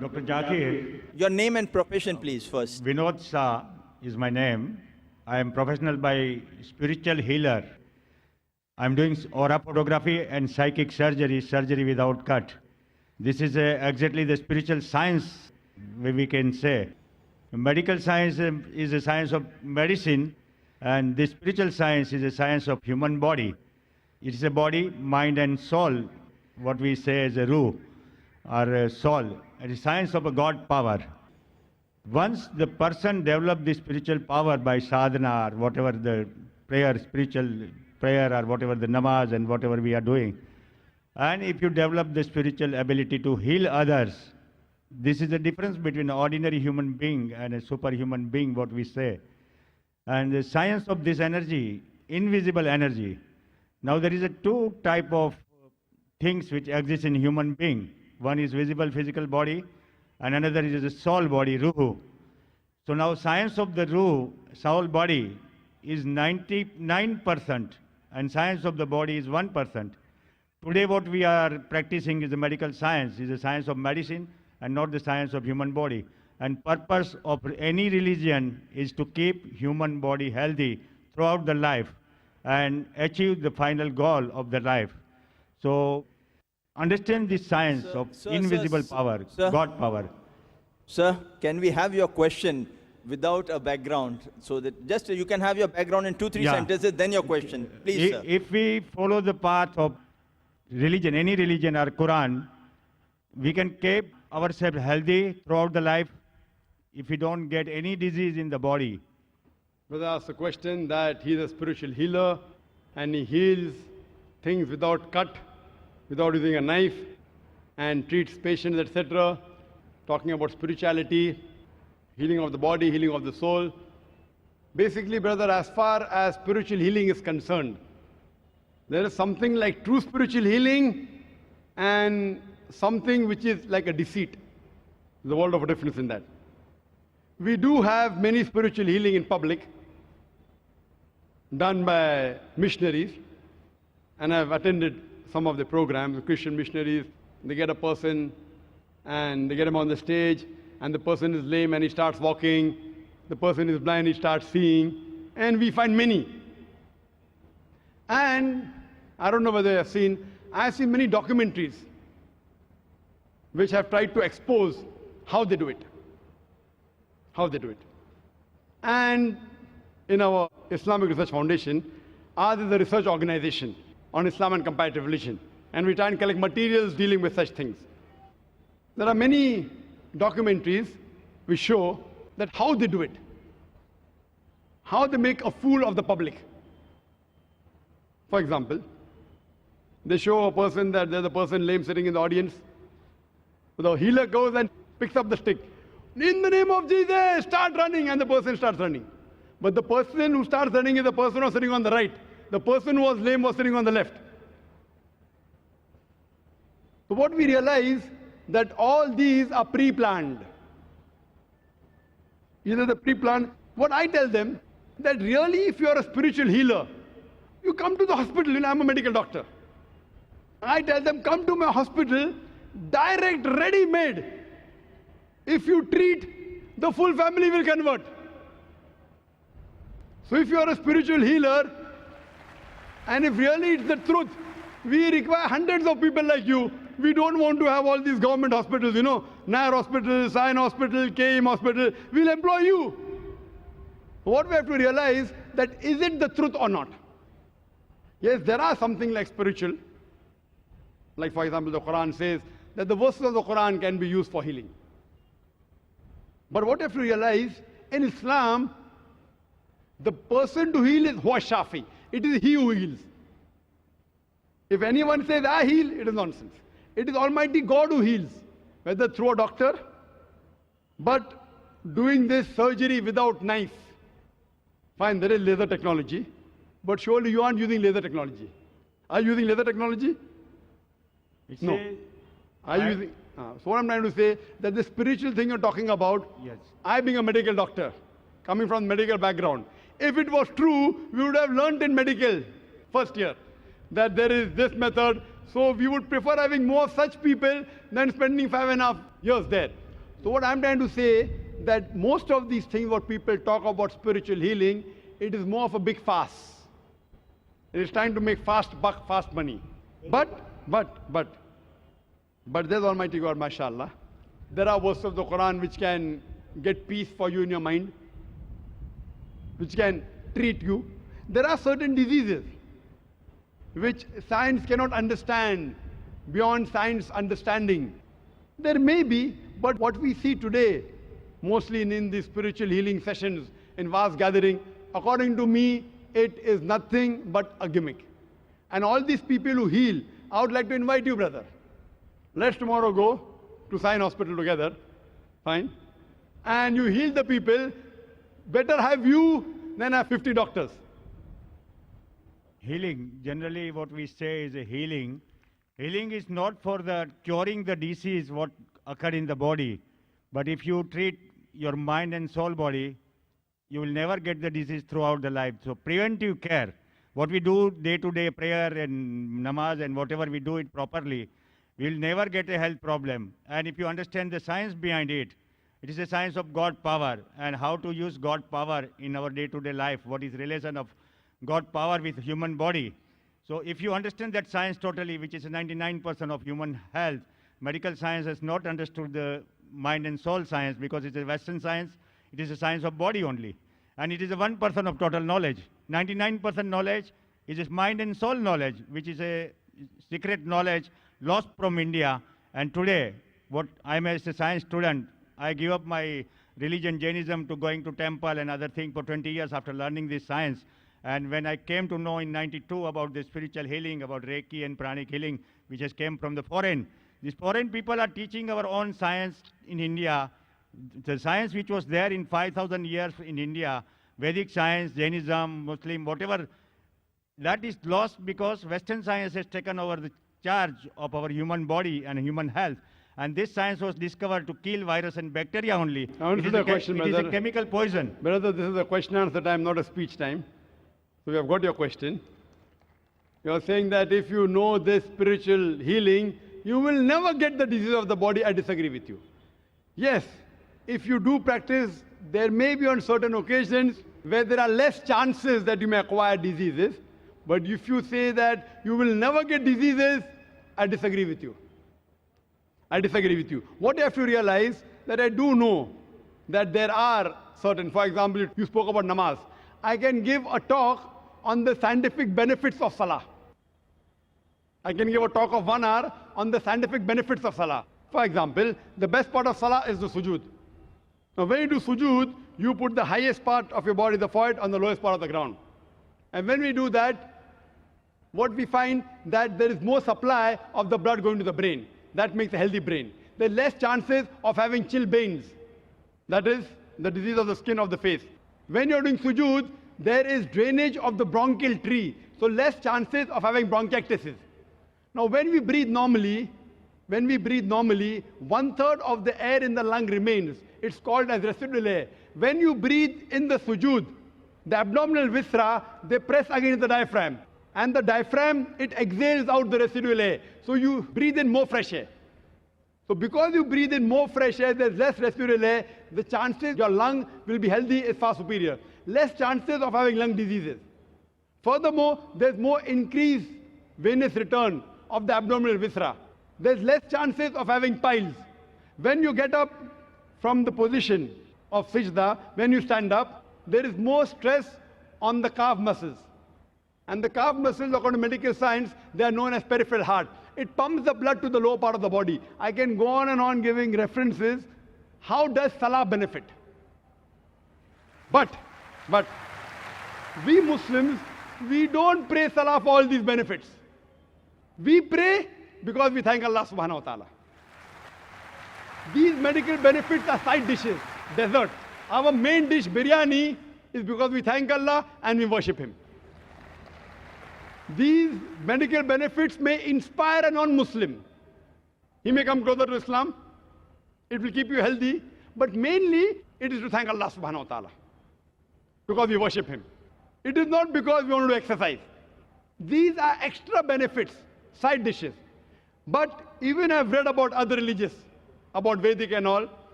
Dr. Jakir, Your name and profession, please, first. Vinod Shah is my name. I am professional by spiritual healer. I am doing aura photography and psychic surgery, surgery without cut. This is exactly the spiritual science, we can say. Medical science is a science of medicine, and the spiritual science is a science of human body. It is a body, mind, and soul, what we say as a ruh or a soul. It is science of a God power. Once the person develops the spiritual power by sadhana or whatever the prayer, spiritual prayer or whatever the namaz and whatever we are doing, and if you develop the spiritual ability to heal others, this is the difference between an ordinary human being and a superhuman being, what we say. And the science of this energy, invisible energy. Now there is a two type of things which exist in human being. One is visible physical body, and another is a soul body, ruh. So now science of the ruh, soul body, is 99%, and science of the body is 1%. Today what we are practicing is the medical science, is the science of medicine and not the science of human body. And purpose of any religion is to keep human body healthy throughout the life and achieve the final goal of the life. So understand this science of invisible power, God power. Sir, can we have your question without a background? So that just you can have your background in 2-3 sentences, then your question. Please, sir. If we follow the path of religion, any religion or Quran, we can keep ourselves healthy throughout the life if we don't get any disease in the body. Brother asked a question that he is a spiritual healer and he heals things without cut, without using a knife, and treats patients, etc. Talking about spirituality, healing of the body, healing of the soul. Basically, brother, as far as spiritual healing is concerned, there is something like true spiritual healing and something which is like a deceit. There's a world of difference in that. We do have many spiritual healing in public done by missionaries, and I've attended some of the programs. The Christian missionaries, they get a person and they get him on the stage, and the person is lame and he starts walking, the person is blind, he starts seeing, and we find many. And I don't know whether you have seen, I have seen many documentaries which have tried to expose how they do it. How they do it. And in our Islamic Research Foundation, ours is a research organization on Islam and comparative religion. And we try and collect materials dealing with such things. There are many documentaries which show that how they do it. How they make a fool of the public. For example, they show a person that there's a person lame sitting in the audience. The healer goes and picks up the stick. In the name of Jesus, start running, and the person starts running. But the person who starts running is the person who was sitting on the right. The person who was lame was sitting on the left. So what we realize that all these are pre-planned. Either the pre-planned. What I tell them, that really if you are a spiritual healer, you come to the hospital, you know, I'm a medical doctor. I tell them, come to my hospital, direct, ready-made. If you treat, the full family will convert. So if you are a spiritual healer, and if really it's the truth, we require hundreds of people like you. We don't want to have all these government hospitals, you know, Nair Hospital, Sion Hospital, KM Hospital. We'll employ you. What we have to realize, that is it the truth or not? Yes, there are something like spiritual. Like for example, the Quran says that the verses of the Quran can be used for healing. But what you have to realize, in Islam, the person to heal is huwa shafi. It is he who heals. If anyone says, I heal, it is nonsense. It is Almighty God who heals, whether through a doctor, but doing this surgery without knife. Fine, there is laser technology, but surely you aren't using laser technology. Are you using laser technology? No. Are you using? So what I'm trying to say, that the spiritual thing you're talking about, yes. I being a medical doctor, coming from medical background, if it was true, we would have learned in medical first year that there is this method. So we would prefer having more such people than spending 5.5 years there. So what I'm trying to say, that most of these things what people talk about spiritual healing, it is more of a big farce. It is trying to make fast buck, fast money. But there's Almighty God, mashallah. There are verses of the Quran which can get peace for you in your mind, which can treat you. There are certain diseases which science cannot understand beyond science understanding. There may be, but what we see today, mostly in the spiritual healing sessions, in vast gathering, according to me, it is nothing but a gimmick. And all these people who heal, I would like to invite you, brother. Let's tomorrow go to Sion Hospital together. Fine. And you heal the people. Better have you than have 50 doctors. Healing, generally what we say is a healing. Healing is not for the curing the disease what occurred in the body. But if you treat your mind and soul body, you will never get the disease throughout the life. So preventive care, what we do day-to-day prayer and namaz and whatever we do it properly, we will never get a health problem. And if you understand the science behind it, it is a science of God power and how to use God power in our day-to-day life, what is relation of God power with human body. So if you understand that science totally, which is 99% of human health, medical science has not understood the mind and soul science because it's a Western science, it is a science of body only. And it is a 1% of total knowledge. 99% knowledge is just mind and soul knowledge, which is a secret knowledge lost from India. And today, what I'm as a science student, I give up my religion, Jainism, to going to temple and other things for 20 years after learning this science. And when I came to know in 92 about the spiritual healing, about Reiki and pranic healing, which has came from the foreign, these foreign people are teaching our own science in India. The science which was there in 5,000 years in India, Vedic science, Jainism, Muslim, whatever, that is lost because Western science has taken over the charge of our human body and human health. And this science was discovered to kill virus and bacteria only. Answer the question, it is brother. a chemical poison. Brother, this is a question answer time, not a speech time. So we have got your question. You are saying that if you know this spiritual healing, you will never get the disease of the body. I disagree with you. Yes, if you do practice, there may be on certain occasions where there are less chances that you may acquire diseases. But if you say that you will never get diseases, I disagree with you. I disagree with you. What you have to realize that I do know that there are certain, for example, you spoke about namaz. I can give a talk on the scientific benefits of salah. I can give a talk of 1 hour on the scientific benefits of salah. For example, the best part of salah is the sujood. Now when you do sujood, you put the highest part of your body, the forehead, on the lowest part of the ground. And when we do that, what we find that there is more supply of the blood going to the brain. That makes a healthy brain. There are less chances of having chilblains. That is the disease of the skin of the face. When you're doing sujood, there is drainage of the bronchial tree. So less chances of having bronchiectasis. Now when we breathe normally, 1/3 of the air in the lung remains. It's called as residual air. When you breathe in the sujood, the abdominal viscera, they press against the diaphragm. And the diaphragm, it exhales out the residual air. So you breathe in more fresh air. So because you breathe in more fresh air, there's less residual air, the chances your lung will be healthy is far superior. Less chances of having lung diseases. Furthermore, there's more increased venous return of the abdominal viscera. There's less chances of having piles. When you get up from the position of sajda, when you stand up, there is more stress on the calf muscles. And the calf muscles, according to medical science, they are known as peripheral heart. It pumps the blood to the lower part of the body. I can go on and on giving references. How does salah benefit? But we Muslims, we don't pray salah for all these benefits. We pray because we thank Allah subhanahu wa ta'ala. These medical benefits are side dishes, dessert. Our main dish, biryani, is because we thank Allah and we worship Him. These medical benefits may inspire a non-Muslim. He may come closer to Islam. It will keep you healthy. But mainly, it is to thank Allah subhanahu wa ta'ala. Because we worship Him. It is not because we want to exercise. These are extra benefits, side dishes. But even I've read about other religions, about Vedic and all.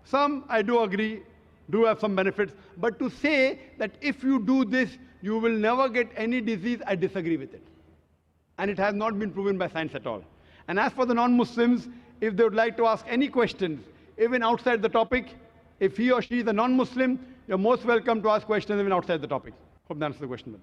Some, I do agree, do have some benefits. But to say that if you do this, you will never get any disease, I disagree with it. And it has not been proven by science at all. And as for the non-Muslims, if they would like to ask any questions, even outside the topic, if he or she is a non-Muslim, you're most welcome to ask questions even outside the topic. Hope that answers the question.